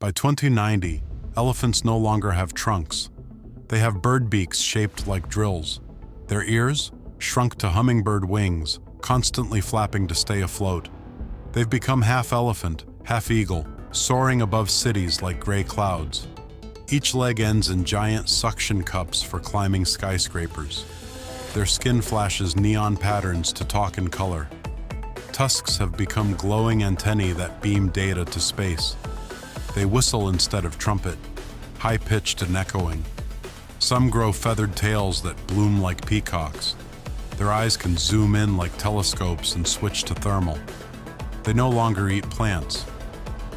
By 2090, elephants no longer have trunks. They have bird beaks shaped like drills. Their ears shrunk to hummingbird wings, constantly flapping to stay afloat. They've become half elephant, half eagle, soaring above cities like gray clouds. Each leg ends in giant suction cups for climbing skyscrapers. Their skin flashes neon patterns to talk in color. Tusks have become glowing antennae that beam data to space. They whistle instead of trumpet, high-pitched and echoing. Some grow feathered tails that bloom like peacocks. Their eyes can zoom in like telescopes and switch to thermal. They no longer eat plants.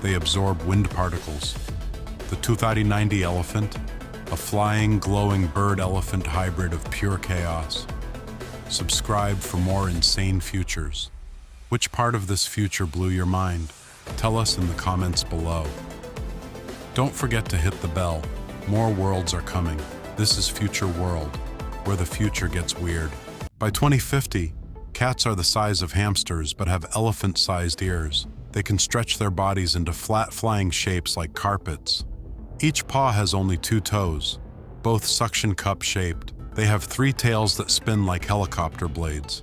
They absorb wind particles. The 2090 elephant, a flying, glowing bird-elephant hybrid of pure chaos. Subscribe for more insane futures. Which part of this future blew your mind? Tell us in the comments below. Don't forget to hit the bell. More worlds are coming. This is Future World, where the future gets weird. By 2050, cats are the size of hamsters but have elephant-sized ears. They can stretch their bodies into flat flying shapes like carpets. Each paw has only 2 toes, both suction cup shaped. They have 3 tails that spin like helicopter blades.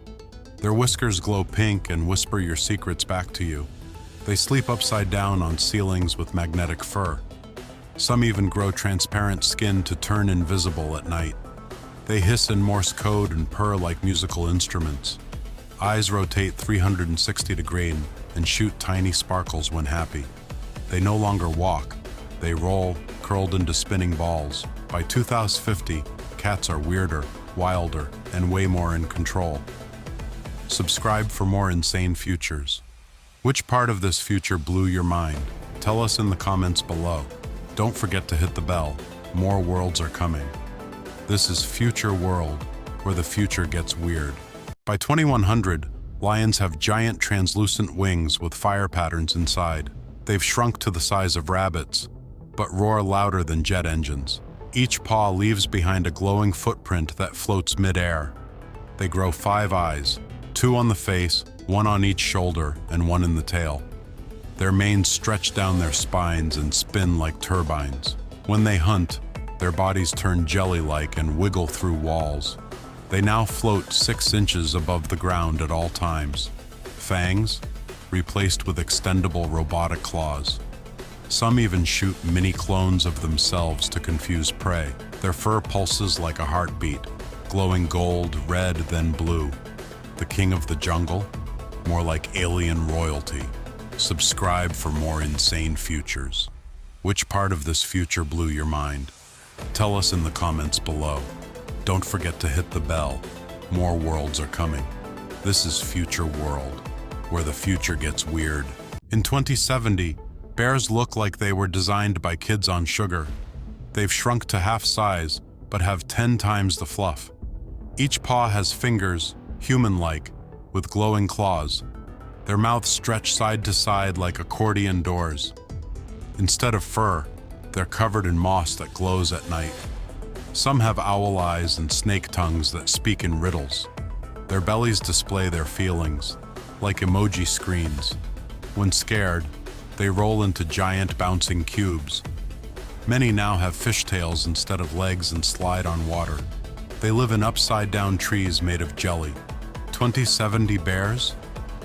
Their whiskers glow pink and whisper your secrets back to you. They sleep upside down on ceilings with magnetic fur. Some even grow transparent skin to turn invisible at night. They hiss in Morse code and purr like musical instruments. Eyes rotate 360 degrees and shoot tiny sparkles when happy. They no longer walk. They roll, curled into spinning balls. By 2050, cats are weirder, wilder, and way more in control. Subscribe for more insane futures. Which part of this future blew your mind? Tell us in the comments below. Don't forget to hit the bell. More worlds are coming. This is Future World, where the future gets weird. By 2100, lions have giant translucent wings with fire patterns inside. They've shrunk to the size of rabbits, but roar louder than jet engines. Each paw leaves behind a glowing footprint that floats mid-air. They grow 5 eyes, 2 on the face, 1 on each shoulder, and 1 in the tail. Their manes stretch down their spines and spin like turbines. When they hunt, their bodies turn jelly-like and wiggle through walls. They now float 6 inches above the ground at all times. Fangs, replaced with extendable robotic claws. Some even shoot mini clones of themselves to confuse prey. Their fur pulses like a heartbeat, glowing gold, red, then blue. The king of the jungle, more like alien royalty. Subscribe for more insane futures. Which part of this future blew your mind? Tell us in the comments below. Don't forget to hit the bell. More worlds are coming. This is Future World, where the future gets weird. In 2070, bears look like they were designed by kids on sugar. They've shrunk to half size, but have 10 times the fluff. Each paw has fingers, human-like, with glowing claws. Their mouths stretch side to side like accordion doors. Instead of fur, they're covered in moss that glows at night. Some have owl eyes and snake tongues that speak in riddles. Their bellies display their feelings, like emoji screens. When scared, they roll into giant bouncing cubes. Many now have fishtails instead of legs and slide on water. They live in upside-down trees made of jelly. 2070 bears?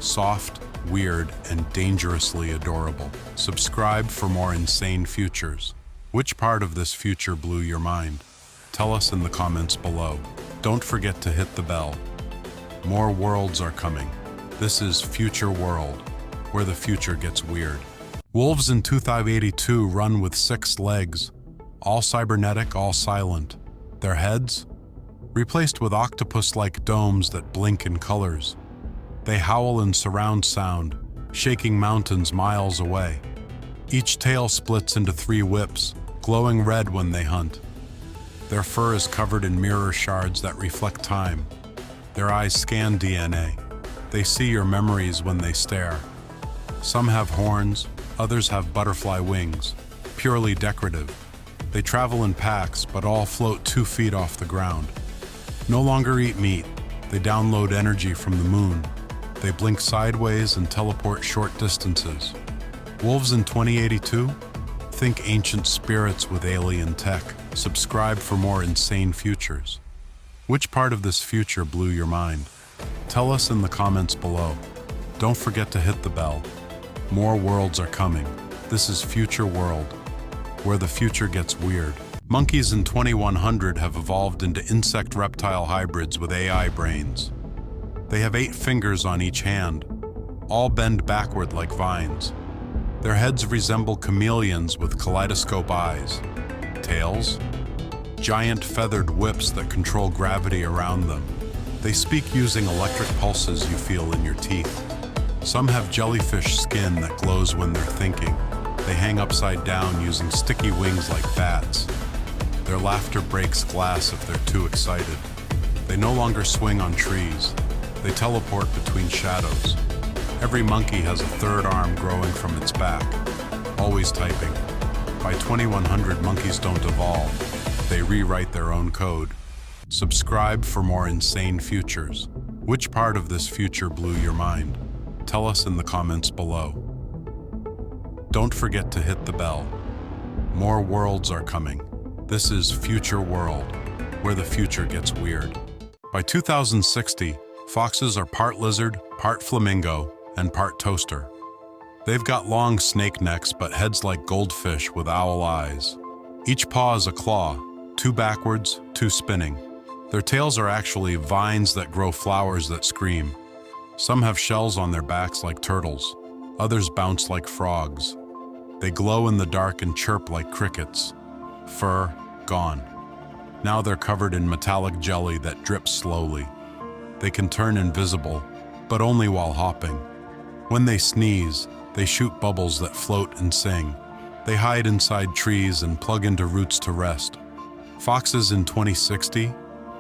Soft, weird, and dangerously adorable. Subscribe for more insane futures. Which part of this future blew your mind? Tell us in the comments below. Don't forget to hit the bell. More worlds are coming. This is Future World, where the future gets weird. Wolves in 2082 run with 6 legs, all cybernetic, all silent. Their heads? Replaced with octopus-like domes that blink in colors. They howl in surround sound, shaking mountains miles away. Each tail splits into 3 whips, glowing red when they hunt. Their fur is covered in mirror shards that reflect time. Their eyes scan DNA. They see your memories when they stare. Some have horns, others have butterfly wings, purely decorative. They travel in packs, but all float 2 feet off the ground. No longer eat meat. They download energy from the moon. They blink sideways and teleport short distances. Wolves in 2082? Think ancient spirits with alien tech. Subscribe for more insane futures. Which part of this future blew your mind? Tell us in the comments below. Don't forget to hit the bell. More worlds are coming. This is Future World, where the future gets weird. Monkeys in 2100 have evolved into insect-reptile hybrids with AI brains. They have 8 fingers on each hand, all bend backward like vines. Their heads resemble chameleons with kaleidoscope eyes. Tails? Giant feathered whips that control gravity around them. They speak using electric pulses you feel in your teeth. Some have jellyfish skin that glows when they're thinking. They hang upside down using sticky wings like bats. Their laughter breaks glass if they're too excited. They no longer swing on trees. They teleport between shadows. Every monkey has a third arm growing from its back, always typing. By 2100, monkeys don't evolve. They rewrite their own code. Subscribe for more insane futures. Which part of this future blew your mind? Tell us in the comments below. Don't forget to hit the bell. More worlds are coming. This is Future World, where the future gets weird. By 2060, foxes are part lizard, part flamingo, and part toaster. They've got long snake necks but heads like goldfish with owl eyes. Each paw is a claw, 2 backwards, 2 spinning. Their tails are actually vines that grow flowers that scream. Some have shells on their backs like turtles. Others bounce like frogs. They glow in the dark and chirp like crickets. Fur, gone. Now they're covered in metallic jelly that drips slowly. They can turn invisible, but only while hopping. When they sneeze, they shoot bubbles that float and sing. They hide inside trees and plug into roots to rest. Foxes in 2060?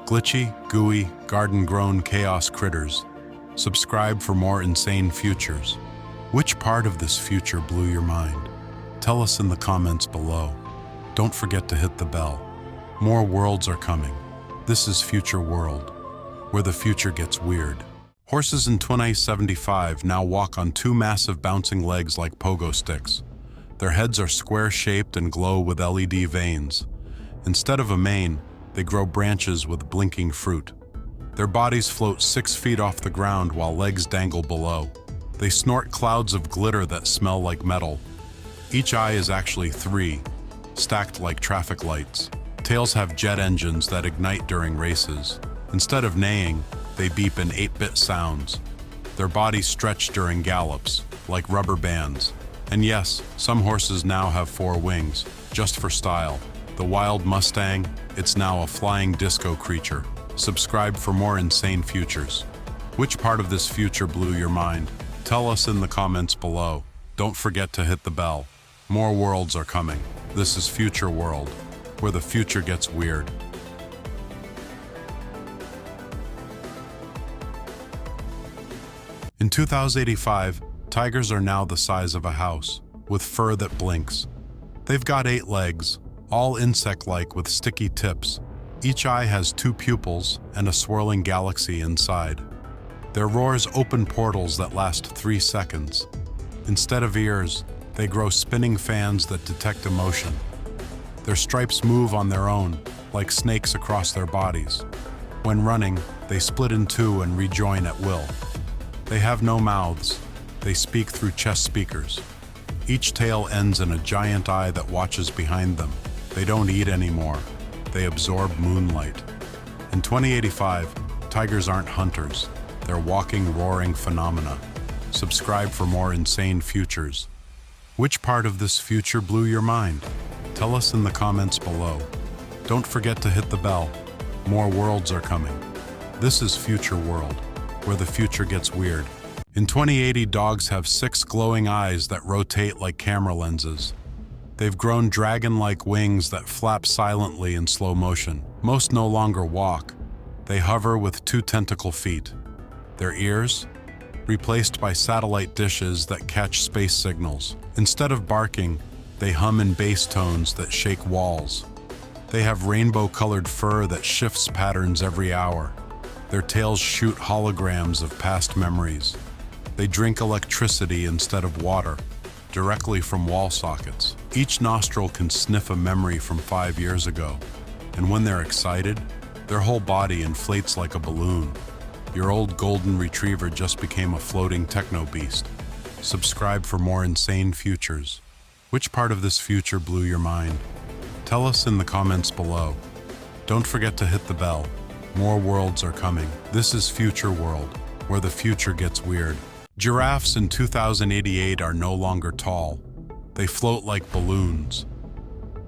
Glitchy, gooey, garden-grown chaos critters. Subscribe for more insane futures. Which part of this future blew your mind? Tell us in the comments below. Don't forget to hit the bell. More worlds are coming. This is Future World, where the future gets weird. Horses in 2075 now walk on 2 massive bouncing legs like pogo sticks. Their heads are square-shaped and glow with LED veins. Instead of a mane, they grow branches with blinking fruit. Their bodies float 6 feet off the ground while legs dangle below. They snort clouds of glitter that smell like metal. Each eye is actually 3, stacked like traffic lights. Tails have jet engines that ignite during races. Instead of neighing, they beep in 8-bit sounds. Their bodies stretch during gallops, like rubber bands. And yes, some horses now have 4 wings, just for style. The wild Mustang, it's now a flying disco creature. Subscribe for more insane futures. Which part of this future blew your mind? Tell us in the comments below. Don't forget to hit the bell. More worlds are coming. This is Future World, where the future gets weird. In 2085, tigers are now the size of a house, with fur that blinks. They've got 8 legs, all insect-like with sticky tips. Each eye has 2 pupils and a swirling galaxy inside. Their roars open portals that last 3 seconds. Instead of ears, they grow spinning fans that detect emotion. Their stripes move on their own, like snakes across their bodies. When running, they split in 2 and rejoin at will. They have no mouths. They speak through chest speakers. Each tail ends in a giant eye that watches behind them. They don't eat anymore. They absorb moonlight. In 2085, tigers aren't hunters. They're walking, roaring phenomena. Subscribe for more insane futures. Which part of this future blew your mind? Tell us in the comments below. Don't forget to hit the bell. More worlds are coming. This is Future World, where the future gets weird. In 2080, dogs have 6 glowing eyes that rotate like camera lenses. They've grown dragon-like wings that flap silently in slow motion. Most no longer walk. They hover with 2 tentacle feet. Their ears? Replaced by satellite dishes that catch space signals. Instead of barking, they hum in bass tones that shake walls. They have rainbow-colored fur that shifts patterns every hour. Their tails shoot holograms of past memories. They drink electricity instead of water, directly from wall sockets. Each nostril can sniff a memory from 5 years ago, and when they're excited, their whole body inflates like a balloon. Your old golden retriever just became a floating techno beast. Subscribe for more insane futures. Which part of this future blew your mind? Tell us in the comments below. Don't forget to hit the bell. More worlds are coming. This is Future World, where the future gets weird. Giraffes in 2088 are no longer tall. They float like balloons.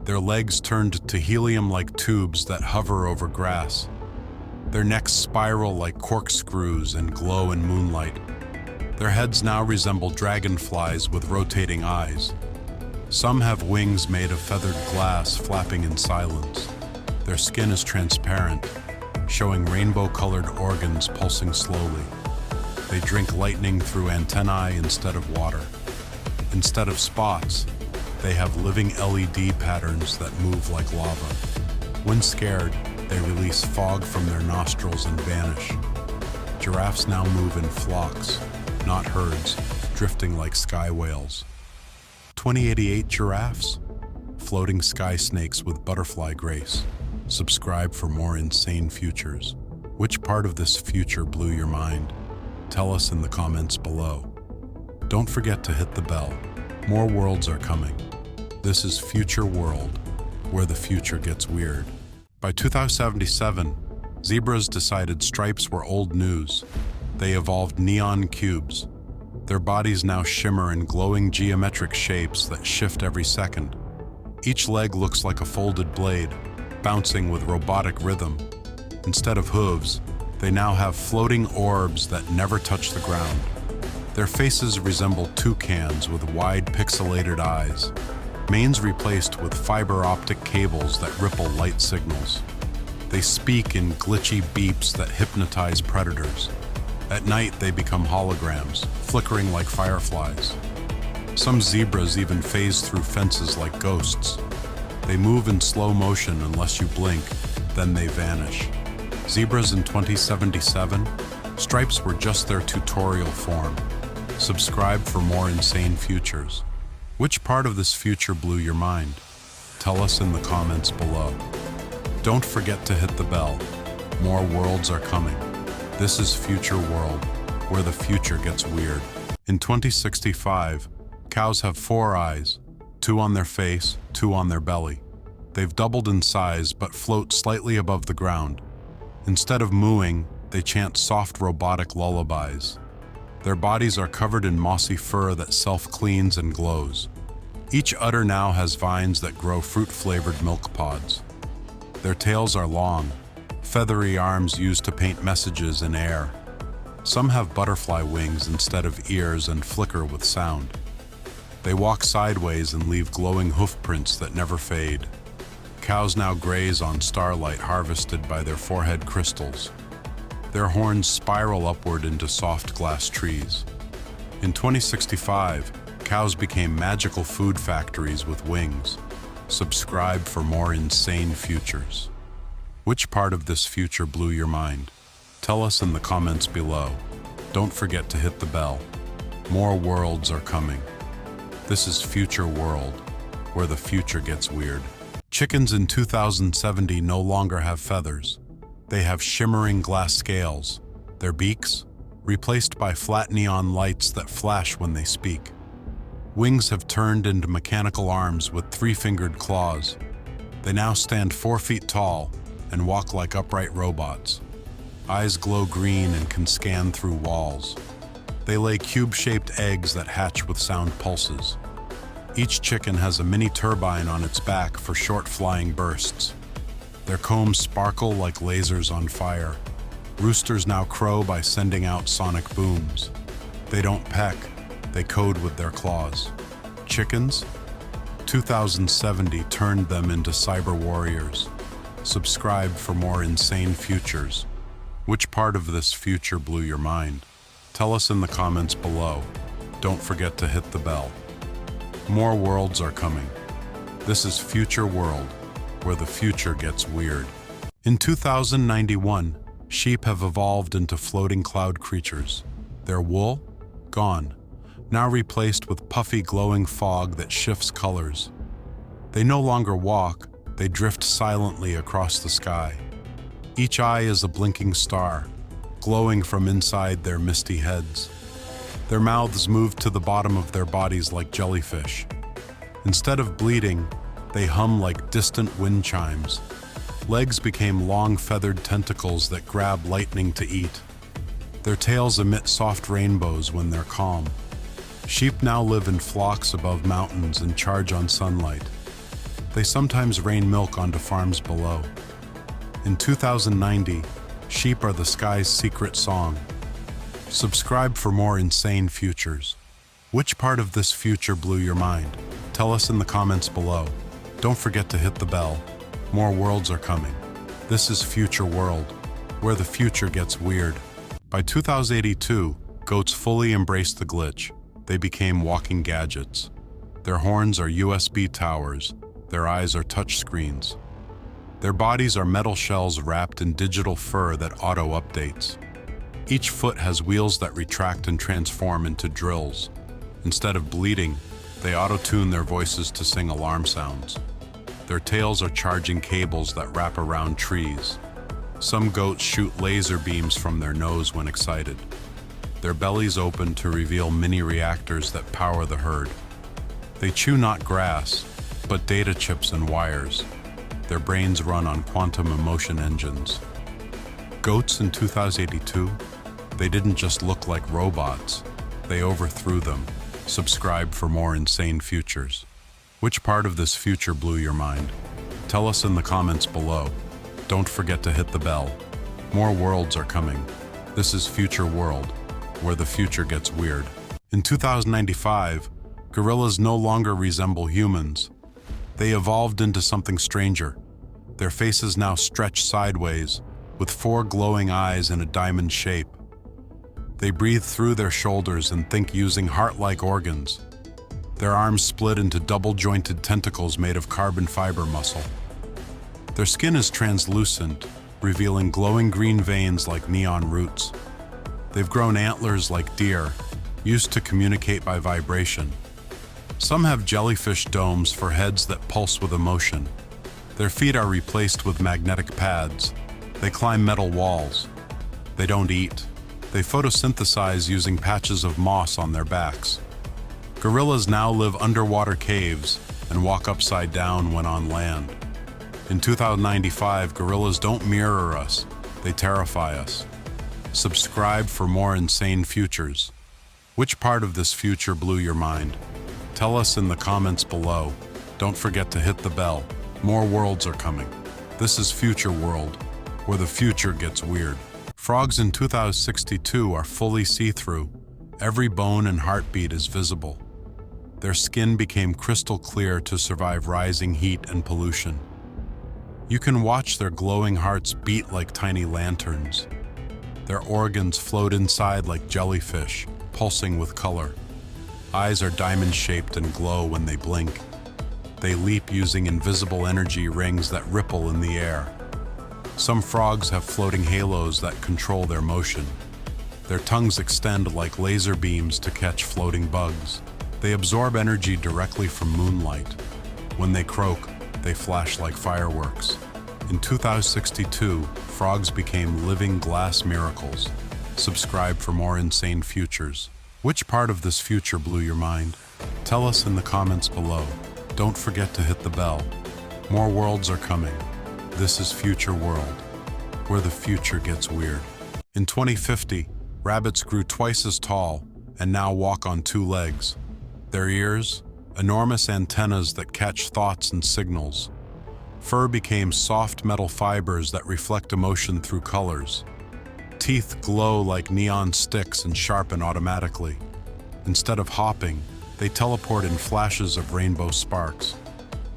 Their legs turned to helium-like tubes that hover over grass. Their necks spiral like corkscrews and glow in moonlight. Their heads now resemble dragonflies with rotating eyes. Some have wings made of feathered glass flapping in silence. Their skin is transparent, showing rainbow-colored organs pulsing slowly. They drink lightning through antennae instead of water. Instead of spots, they have living LED patterns that move like lava. When scared, they release fog from their nostrils and vanish. Giraffes now move in flocks, not herds, drifting like sky whales. 2088 giraffes? Floating sky snakes with butterfly grace. Subscribe for more insane futures. Which part of this future blew your mind? Tell us in the comments below. Don't forget to hit the bell. More worlds are coming. This is Future World, where the future gets weird. By 2077, zebras decided stripes were old news. They evolved neon cubes. Their bodies now shimmer in glowing geometric shapes that shift every second. Each leg looks like a folded blade, bouncing with robotic rhythm. Instead of hooves, they now have floating orbs that never touch the ground. Their faces resemble toucans with wide pixelated eyes, manes replaced with fiber optic cables that ripple light signals. They speak in glitchy beeps that hypnotize predators. At night, they become holograms, flickering like fireflies. Some zebras even phase through fences like ghosts. They move in slow motion unless you blink, then they vanish. Zebras in 2077? Stripes were just their tutorial form. Subscribe for more insane futures. Which part of this future blew your mind? Tell us in the comments below. Don't forget to hit the bell. More worlds are coming. This is Future World, where the future gets weird. In 2065, cows have 4 eyes, 2 on their face, 2 on their belly. They've doubled in size but float slightly above the ground. Instead of mooing, they chant soft robotic lullabies. Their bodies are covered in mossy fur that self-cleans and glows. Each udder now has vines that grow fruit-flavored milk pods. Their tails are long, feathery arms used to paint messages in air. Some have butterfly wings instead of ears and flicker with sound. They walk sideways and leave glowing hoof prints that never fade. Cows now graze on starlight harvested by their forehead crystals. Their horns spiral upward into soft glass trees. In 2065, cows became magical food factories with wings. Subscribe for more insane futures. Which part of this future blew your mind? Tell us in the comments below. Don't forget to hit the bell. More worlds are coming. This is Future World, where the future gets weird. Chickens in 2070 no longer have feathers. They have shimmering glass scales. Their beaks, replaced by flat neon lights that flash when they speak. Wings have turned into mechanical arms with 3-fingered claws. They now stand 4 feet tall and walk like upright robots. Eyes glow green and can scan through walls. They lay cube-shaped eggs that hatch with sound pulses. Each chicken has a mini turbine on its back for short flying bursts. Their combs sparkle like lasers on fire. Roosters now crow by sending out sonic booms. They don't peck, they code with their claws. Chickens? 2070 turned them into cyber warriors. Subscribe for more insane futures. Which part of this future blew your mind? Tell us in the comments below. Don't forget to hit the bell. More worlds are coming. This is Future World, where the future gets weird. In 2091, sheep have evolved into floating cloud creatures. Their wool? Gone. Now replaced with puffy glowing fog that shifts colors. They no longer walk, they drift silently across the sky. Each eye is a blinking star, glowing from inside their misty heads. Their mouths move to the bottom of their bodies like jellyfish. Instead of bleeding, they hum like distant wind chimes. Legs became long feathered tentacles that grab lightning to eat. Their tails emit soft rainbows when they're calm. Sheep now live in flocks above mountains and charge on sunlight. They sometimes rain milk onto farms below. In 2090, sheep are the sky's secret song. Subscribe for more insane futures. Which part of this future blew your mind? Tell us in the comments below. Don't forget to hit the bell. More worlds are coming. This is Future World, where the future gets weird. By 2082, goats fully embraced the glitch. They became walking gadgets. Their horns are USB towers. Their eyes are touch screens. Their bodies are metal shells wrapped in digital fur that auto-updates. Each foot has wheels that retract and transform into drills. Instead of bleating, they auto-tune their voices to sing alarm sounds. Their tails are charging cables that wrap around trees. Some goats shoot laser beams from their nose when excited. Their bellies open to reveal mini reactors that power the herd. They chew not grass, but data chips and wires. Their brains run on quantum emotion engines. Goats in 2082, they didn't just look like robots, they overthrew them. Subscribe for more insane futures. Which part of this future blew your mind? Tell us in the comments below. Don't forget to hit the bell. More worlds are coming. This is Future World, where the future gets weird. In 2095, gorillas no longer resemble humans. They evolved into something stranger. Their faces now stretch sideways, with 4 glowing eyes in a diamond shape. They breathe through their shoulders and think using heart-like organs. Their arms split into double-jointed tentacles made of carbon fiber muscle. Their skin is translucent, revealing glowing green veins like neon roots. They've grown antlers like deer, used to communicate by vibration. Some have jellyfish domes for heads that pulse with emotion. Their feet are replaced with magnetic pads. They climb metal walls. They don't eat. They photosynthesize using patches of moss on their backs. Gorillas now live underwater caves and walk upside down when on land. In 2095, gorillas don't mirror us, they terrify us. Subscribe for more insane futures. Which part of this future blew your mind? Tell us in the comments below. Don't forget to hit the bell. More worlds are coming. This is Future World, where the future gets weird. Frogs in 2062 are fully see-through. Every bone and heartbeat is visible. Their skin became crystal clear to survive rising heat and pollution. You can watch their glowing hearts beat like tiny lanterns. Their organs float inside like jellyfish, pulsing with color. Eyes are diamond-shaped and glow when they blink. They leap using invisible energy rings that ripple in the air. Some frogs have floating halos that control their motion. Their tongues extend like laser beams to catch floating bugs. They absorb energy directly from moonlight. When they croak, they flash like fireworks. In 2062, frogs became living glass miracles. Subscribe for more insane futures. Which part of this future blew your mind? Tell us in the comments below. Don't forget to hit the bell. More worlds are coming. This is Future World, where the future gets weird. In 2050, rabbits grew twice as tall and now walk on 2 legs. Their ears, enormous antennas that catch thoughts and signals. Fur became soft metal fibers that reflect emotion through colors. Teeth glow like neon sticks and sharpen automatically. Instead of hopping, they teleport in flashes of rainbow sparks.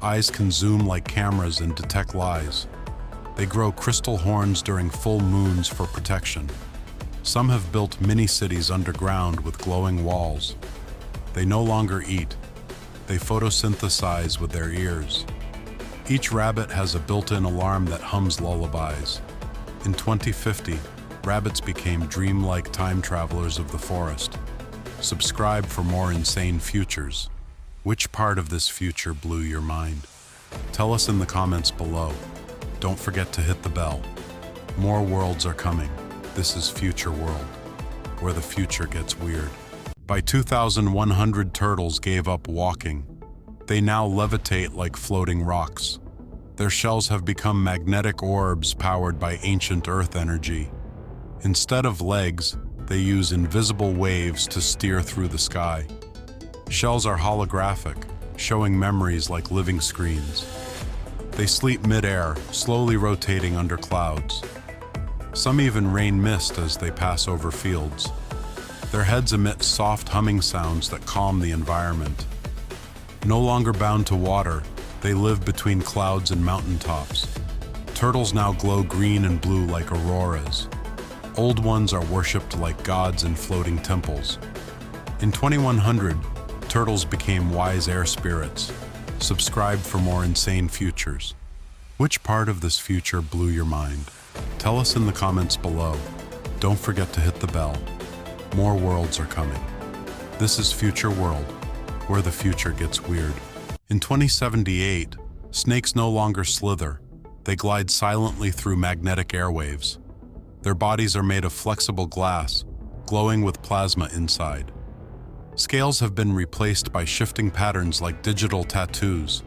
Eyes can zoom like cameras and detect lies. They grow crystal horns during full moons for protection. Some have built mini-cities underground with glowing walls. They no longer eat. They photosynthesize with their ears. Each rabbit has a built-in alarm that hums lullabies. In 2050, rabbits became dreamlike time travelers of the forest. Subscribe for more insane futures. Which part of this future blew your mind? Tell us in the comments below. Don't forget to hit the bell. More worlds are coming. This is Future World, where the future gets weird. By 2100, turtles gave up walking. They now levitate like floating rocks. Their shells have become magnetic orbs powered by ancient Earth energy. Instead of legs, they use invisible waves to steer through the sky. Shells are holographic, showing memories like living screens. They sleep mid-air, slowly rotating under clouds. Some even rain mist as they pass over fields. Their heads emit soft humming sounds that calm the environment. No longer bound to water, they live between clouds and mountaintops. Turtles now glow green and blue like auroras. Old ones are worshipped like gods in floating temples. In 2100, turtles became wise air spirits. Subscribe for more insane futures. Which part of this future blew your mind? Tell us in the comments below. Don't forget to hit the bell. More worlds are coming. This is Future World, where the future gets weird. In 2078, snakes no longer slither. They glide silently through magnetic airwaves. Their bodies are made of flexible glass, glowing with plasma inside. Scales have been replaced by shifting patterns like digital tattoos.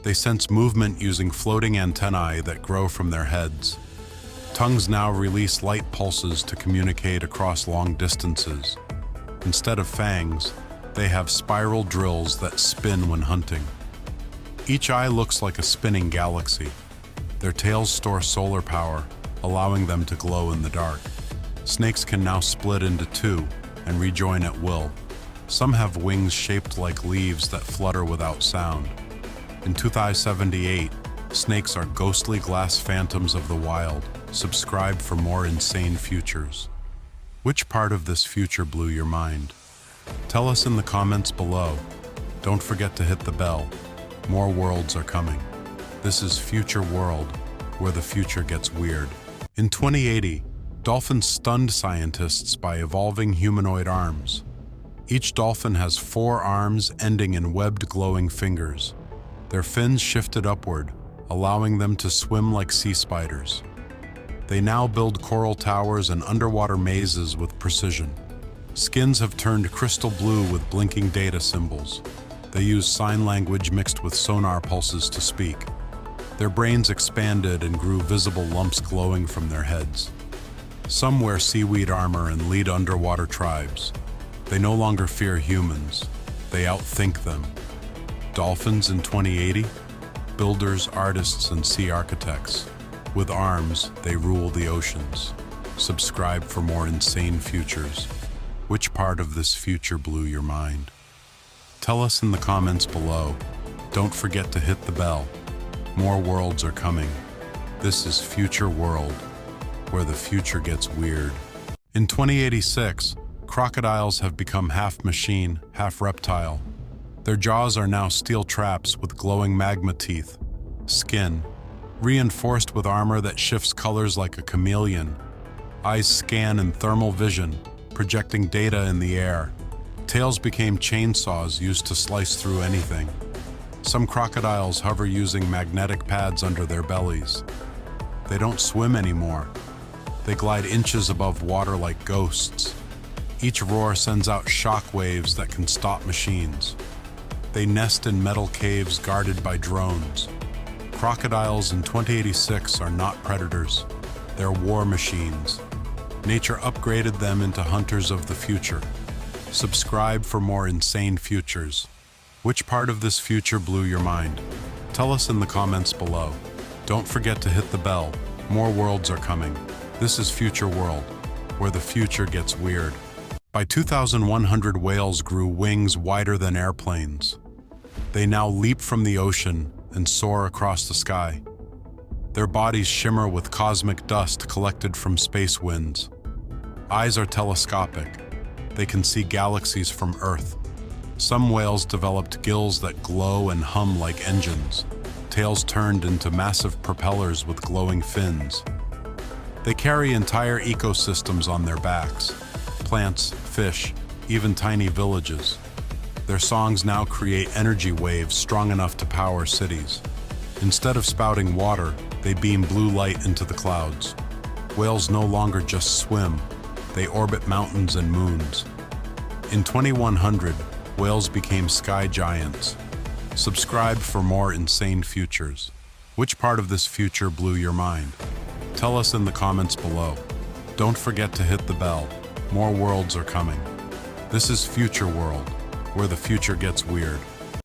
They sense movement using floating antennae that grow from their heads. Tongues now release light pulses to communicate across long distances. Instead of fangs, they have spiral drills that spin when hunting. Each eye looks like a spinning galaxy. Their tails store solar power, allowing them to glow in the dark. Snakes can now split into two and rejoin at will. Some have wings shaped like leaves that flutter without sound. In 2078, snakes are ghostly glass phantoms of the wild. Subscribe for more insane futures. Which part of this future blew your mind? Tell us in the comments below. Don't forget to hit the bell. More worlds are coming. This is Future World, where the future gets weird. In 2080, dolphins stunned scientists by evolving humanoid arms. Each dolphin has 4 arms ending in webbed glowing fingers. Their fins shifted upward, allowing them to swim like sea spiders. They now build coral towers and underwater mazes with precision. Skins have turned crystal blue with blinking data symbols. They use sign language mixed with sonar pulses to speak. Their brains expanded and grew visible lumps glowing from their heads. Some wear seaweed armor and lead underwater tribes. They no longer fear humans. They outthink them. Dolphins in 2080? Builders, artists, and sea architects. With arms, they rule the oceans. Subscribe for more insane futures. Which part of this future blew your mind? Tell us in the comments below. Don't forget to hit the bell. More worlds are coming. This is Future World, where the future gets weird. In 2086, crocodiles have become half machine, half reptile. Their jaws are now steel traps with glowing magma teeth. Skin, reinforced with armor that shifts colors like a chameleon. Eyes scan in thermal vision, projecting data in the air. Tails became chainsaws used to slice through anything. Some crocodiles hover using magnetic pads under their bellies. They don't swim anymore. They glide inches above water like ghosts. Each roar sends out shock waves that can stop machines. They nest in metal caves guarded by drones. Crocodiles in 2086 are not predators. They're war machines. Nature upgraded them into hunters of the future. Subscribe for more insane futures. Which part of this future blew your mind? Tell us in the comments below. Don't forget to hit the bell. More worlds are coming. This is Future World, where the future gets weird. By 2100, whales grew wings wider than airplanes. They now leap from the ocean and soar across the sky. Their bodies shimmer with cosmic dust collected from space winds. Eyes are telescopic. They can see galaxies from Earth. Some whales developed gills that glow and hum like engines, tails turned into massive propellers with glowing fins. They carry entire ecosystems on their backs, plants, fish, even tiny villages. Their songs now create energy waves strong enough to power cities. Instead of spouting water, they beam blue light into the clouds. Whales no longer just swim, they orbit mountains and moons. In 2100, whales became sky giants. Subscribe for more insane futures. Which part of this future blew your mind? Tell us in the comments below. Don't forget to hit the bell. More worlds are coming. This is Future World, where the future gets weird.